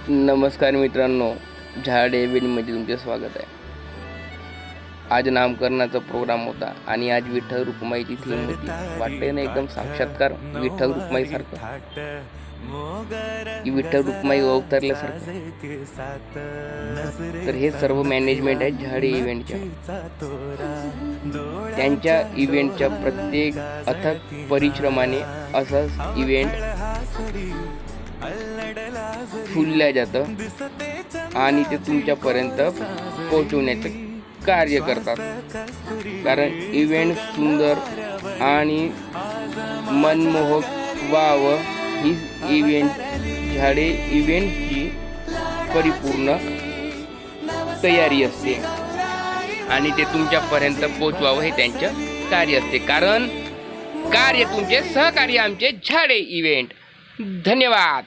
नमस्कार मित्रांनो, झाड इव्हेंटमध्ये तुमचे स्वागत आहे. आज नामकरणाचा प्रोग्राम होता आणि आज विठ्ठल रुक्माईची थीम होती. वाटते ना एकदम साक्षात्कार विठ्ठल रुक्माईसारखं, की विठ्ठल रुक्माई अवतरल्यासारखं. तर हे सर्व मॅनेजमेंट आहे झाडे इव्हेंटच्या. त्यांच्या इव्हेंटच्या प्रत्येक अथक परिश्रमाने असाच इव्हेंट फुलल्या जातं आणि ते तुमच्यापर्यंत पोहोचवण्याचं कार्य करतात. कारण इव्हेंट सुंदर आणि मनमोहक व्हावं ही झाडे इव्हेंटची परिपूर्ण तयारी असते आणि ते तुमच्यापर्यंत पोहोचवावं हे त्यांचं कार्य असते. कारण कार्य तुमचे सहकार्य आमचे झाडे इव्हेंट. धन्यवाद.